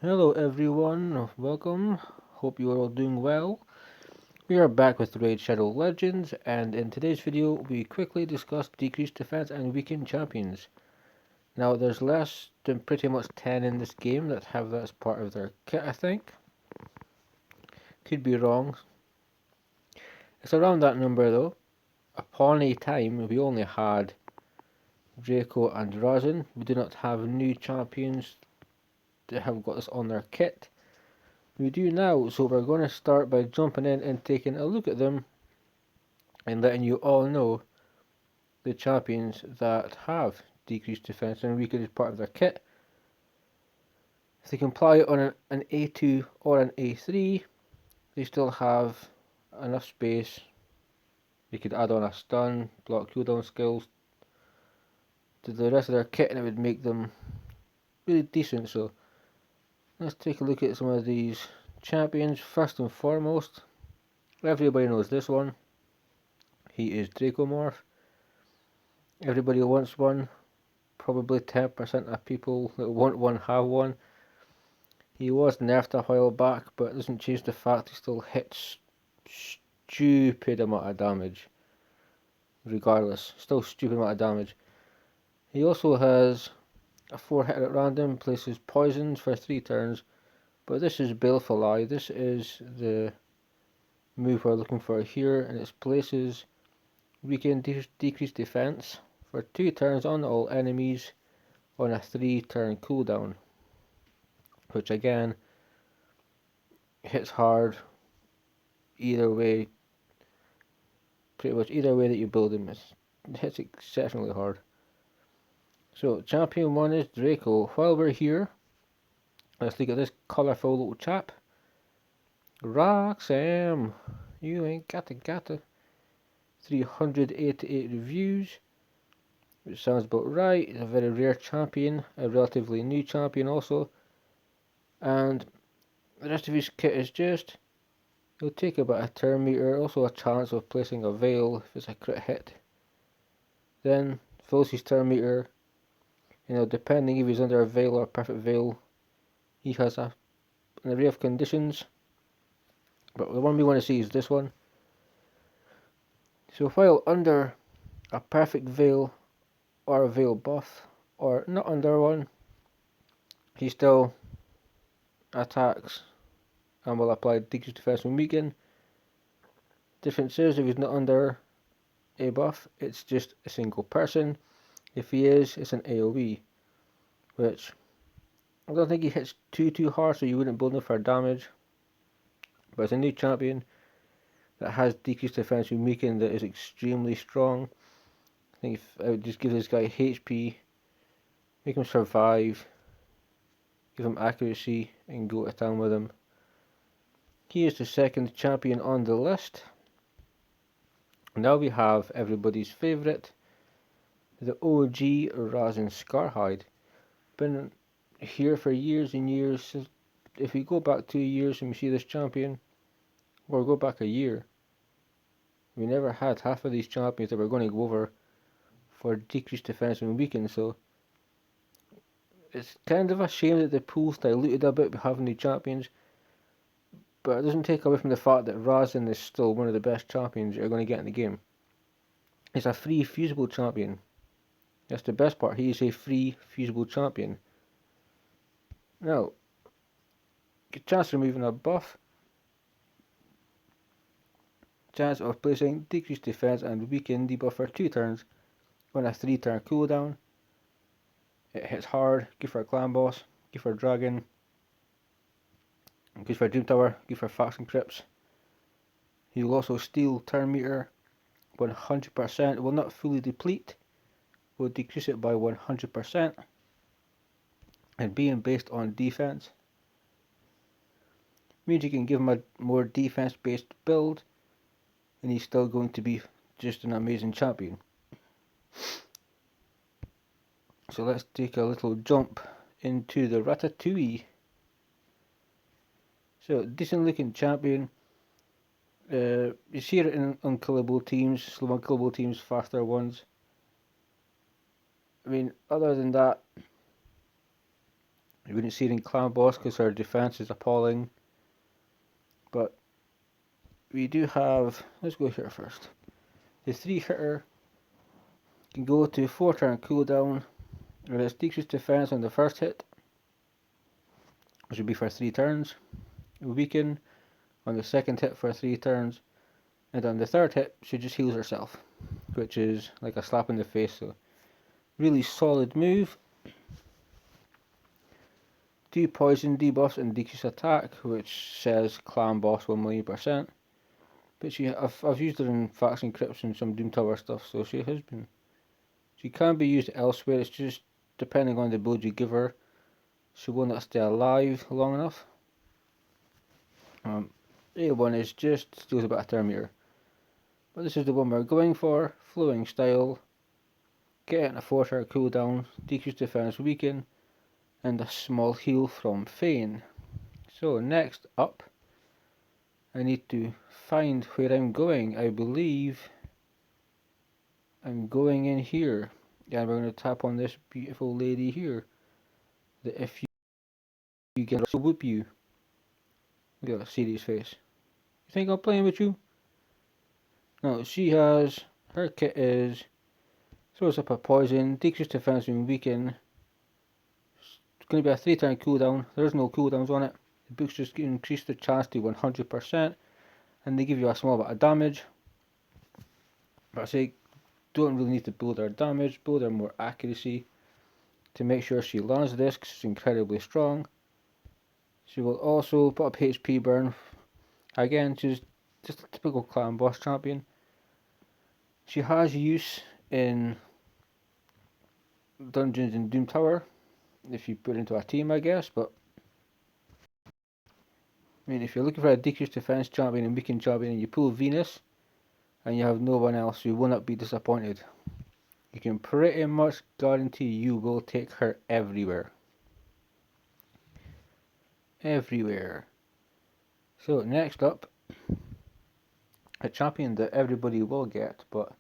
Hello everyone, welcome. Hope you are all doing well. We are back with Raid Shadow Legends, and in today's video we quickly discuss decreased defense and weakened champions. Now there's less than pretty much 10 in this game that have that as part of their kit, I think. Could be wrong. It's around that number though. Upon a time we only had Draco and Razin. We do not have new champions that have got this on their kit. We do now, so we're going to start by jumping in and taking a look at them and letting you all know the champions that have decreased defense and weakened as part of their kit. If they can apply it on an A2 or an A3, they still have enough space. They could add on a stun, block cooldown skills to the rest of their kit and it would make them really decent. So let's take a look at some of these champions. First and foremost, everybody knows this one. He is Draco Morph. Everybody wants one. Probably 10% of people that want one have one. He was nerfed a while back, but it doesn't change the fact he still hits stupid amount of damage. Regardless, still stupid amount of damage. He also has a 4 hit at random, places poisons for 3 turns, but this is Baleful Eye. This is the move we're looking for here, and it places weaken decreased defense for 2 turns on all enemies on a 3 turn cooldown, which again hits hard either way. Pretty much either way that you build him, it hits exceptionally hard. So champion 1 is Draco. While we're here, let's look at this colourful little chap. Roxam, you ain't gotta. 388 reviews, which sounds about right. He's a very rare champion, a relatively new champion also, and the rest of his kit is just, he'll take about a turn meter, also a chance of placing a veil if it's a crit hit. Then fills his turn meter, depending if he's under a veil or a perfect veil, he has an array of conditions, but the one we want to see is this one. So while under a perfect veil or a veil buff, or not under one, he still attacks and will apply decreased defense when weakened. Difference is, if he's not under a buff, it's just a single person. If he is, it's an AoE, which I don't think he hits too hard, so you wouldn't build him for damage. But it's a new champion that has decreased defense when weakened that is extremely strong. I think if I would just give this guy HP, make him survive, give him accuracy, and go to town with him. He is the second champion on the list. Now we have everybody's favourite, the OG Razin Scarhide. Been here for years and years. If we go back 2 years and we see this champion, or go back a year, we never had half of these champions that we're going to go over for decreased defense and weakened, so it's kind of a shame that the pool's diluted a bit with having new champions, but it doesn't take away from the fact that Razin is still one of the best champions you're going to get in the game. He's a free fusible champion. That's the best part, he is a free fusible champion. Now, good chance of removing a buff, chance of placing decreased defense and weakened debuff for 2 turns on a 3 turn cooldown. It hits hard, good for a clan boss, good for a dragon, good for a dream tower, good for faction crypts. He will also steal turn meter 100%, will not fully deplete, will decrease it by 100%, and being based on defense means you can give him a more defense based build and he's still going to be just an amazing champion. So let's take a little jump into the Ratatouille. So decent looking champion. You see it in unkillable teams, slow unkillable teams, faster ones. I mean, other than that, You wouldn't see it in Clan Boss because her defense is appalling. But we do have, let's go here first. The 3-hitter can go to 4-turn cooldown, and it's decreased defense on the first hit, which would be for 3 turns. Weaken on the second hit for 3 turns, and on the third hit she just heals herself, which is like a slap in the face. So really solid move. 2 poison debuffs and decreased attack, which says Clan Boss 1,000,000%. But I've used her in Faction Crypts and some Doom Tower stuff, so she can be used elsewhere. It's just depending on the build you give her, she will not stay alive long enough. A1 is just steals a bit of Thermometer. But this is the one we're going for. Flowing Style, getting a 4-turn cooldown, decreased defense, weaken, and a small heal from Fane. So next up, I need to find where I'm going. I believe I'm going in here. And we're going to tap on this beautiful lady here. That if you get, she'll whoop you. Look at that serious face. You think I'm playing with you? No, she has, her kit is, throws up a poison, decreased defense and weaken. It's going to be a 3-turn cooldown. There's no cooldowns on it. The books just increase the chance to 100%, and they give you a small bit of damage. But I say, don't really need to build her damage, build her more accuracy to make sure she lands this, because she's incredibly strong. She will also put up HP burn. Again, she's just a typical Clan Boss champion. She has use in dungeons in Doom Tower, if you put it into a team, I guess, but I mean, if you're looking for a decreased defense champion and weakened champion and you pull Venus and you have no one else, you will not be disappointed. You can pretty much guarantee you will take her everywhere. Everywhere. So next up, a champion that everybody will get, but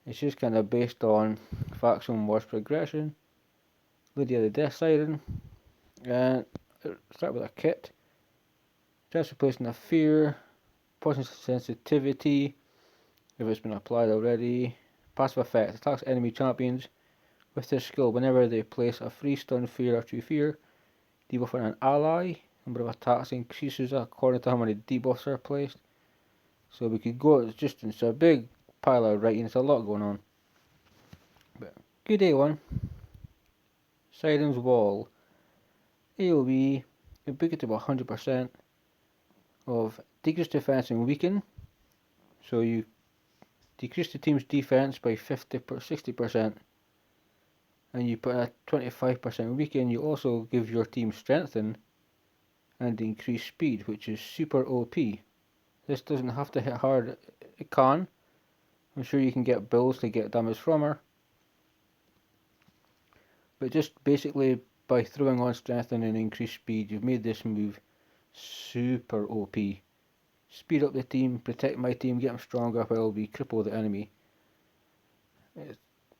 it's just kind of based on Faction Wars progression. Lydia the Death Siren. And start with a kit. Just replacing a fear, poison sensitivity, if it's been applied already. Passive effect, attacks enemy champions with this skill whenever they place a free stun, fear or 2 fear. Debuff on an ally, number of attacks increases according to how many debuffs are placed. So we could go, it's a big pile of writing, it's a lot going on. But good A1. Siren's Wall. AoE, you book it to 100% of decreased defense and weaken. So you decrease the team's defense by 60%, and you put a 25% weaken. You also give your team strengthen and increase speed, which is super OP. This doesn't have to hit hard, it can. I'm sure you can get builds to get damage from her. But just basically by throwing on strengthen and increased speed, you've made this move super OP. Speed up the team, protect my team, get them stronger while we cripple the enemy. It's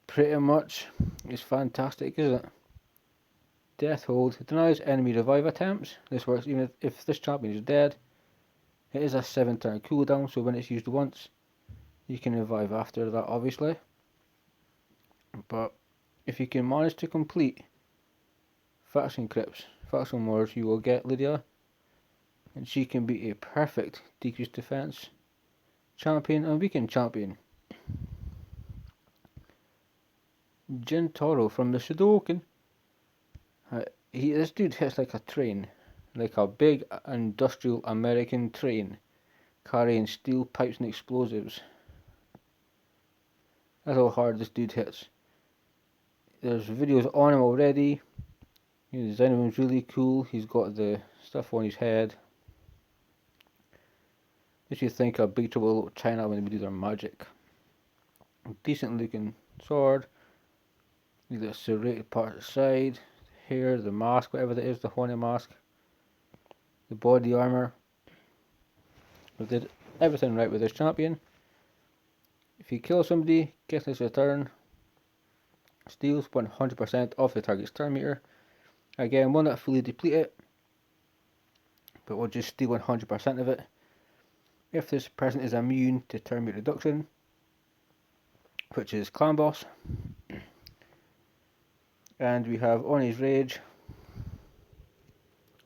pretty much, it's fantastic, isn't it? Death Hold denies enemy revive attempts. This works even if this champion is dead. It is a 7-turn cooldown, so when it's used once, you can revive after that, obviously. But if you can manage to complete Faction Crypts, Faction Wars, you will get Lydia, and she can be a perfect decreased defense champion and weakened champion. Gentoro from the Sudoken. This dude hits like a train, like a big industrial American train, carrying steel pipes and explosives. That's how hard this dude hits. There's videos on him already. The design of him's really cool. He's got the stuff on his head. Makes you think of Big Trouble in Little China when they do their magic. Decent looking sword. The serrated part of the side. The hair, the mask, whatever that is, the horny mask. The body armour. We did everything right with this champion. If you kill somebody, gets this return. Steals 100% of the target's turn meter. Again, will not fully deplete it, but we'll just steal 100% of it. If this person is immune to turn rate reduction, which is Clan Boss, and we have Oni's Rage,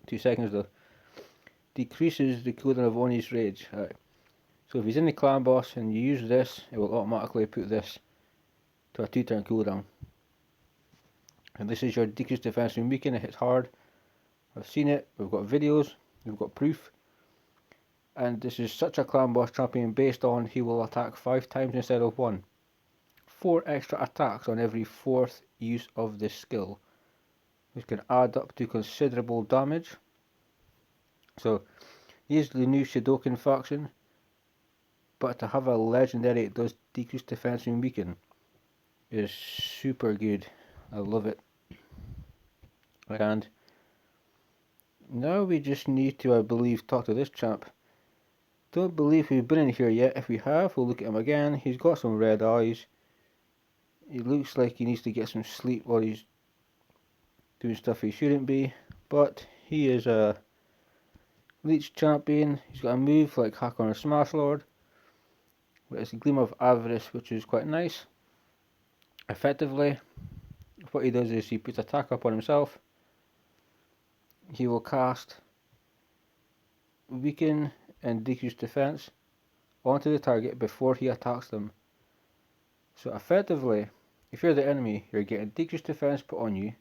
2 seconds though, decreases the cooldown of Oni's Rage. Right. So if he's in the Clan Boss and you use this, it will automatically put this to a 2-turn cooldown. And this is your decreased defense when weakened. It hits hard. I've seen it, we've got videos, we've got proof. And this is such a Clan Boss champion based on he will attack 5 times instead of 1. 4 extra attacks on every 4th use of this skill, which can add up to considerable damage. So he's the new Shidoken faction, but to have a legendary that does decrease defense when weakened is super good. I love it. And now we just need to, I believe, talk to this champ. Don't believe we've been in here yet. If we have, we'll look at him again. He's got some red eyes. He looks like he needs to get some sleep while he's doing stuff he shouldn't be. But he is a Leech champion. He's got a move like Hakon or Smash Lord. It's a Gleam of Avarice, which is quite nice. Effectively, what he does is he puts attack up on himself. He will cast Weaken and Decrease Defense onto the target before he attacks them. So effectively, if you're the enemy, you're getting Decreased Defense put on you,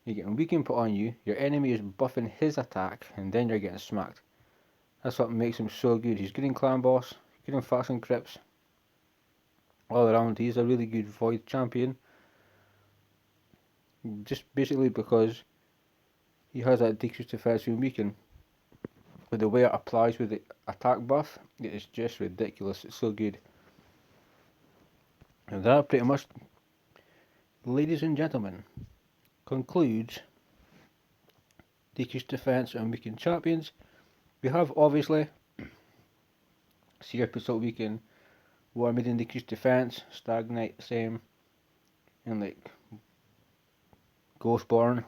you're getting Weaken put on you, your enemy is buffing his attack, and then you're getting smacked. That's what makes him so good. He's good in Clan Boss, good in Faction Crypts. All around, he's a really good Void champion. Just basically because he has that decreased defense when weaken. But the way it applies with the attack buff, it is just ridiculous. It's so good. And that pretty much, ladies and gentlemen, concludes decreased defense and weakened champions. We have obviously Seer Assault Weaken, War Maiden decreased defense, Stagnite same, and like Ghostborn,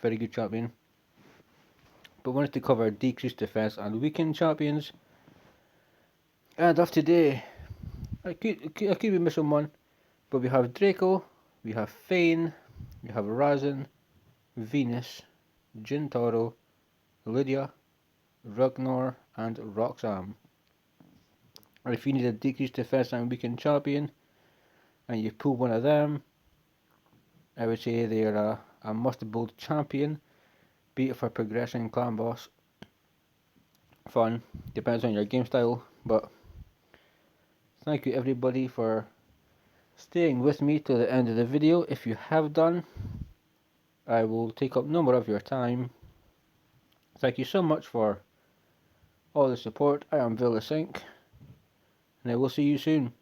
very good champion. But wanted to cover decreased defense and weakened champions. And of today, I could be missing one, but we have Draco, we have Fane, we have Razin, Venus, Jintaro, Lydia, Ragnar, and Roxanne. And if you need a decreased defense and weakened champion, and you pull one of them, I would say they're a must-build champion. Be it for progression, Clan Boss, fun, depends on your game style. But thank you everybody for staying with me to the end of the video. If you have done, I will take up no more of your time. Thank you so much for all the support. I am Vilisink, and I will see you soon.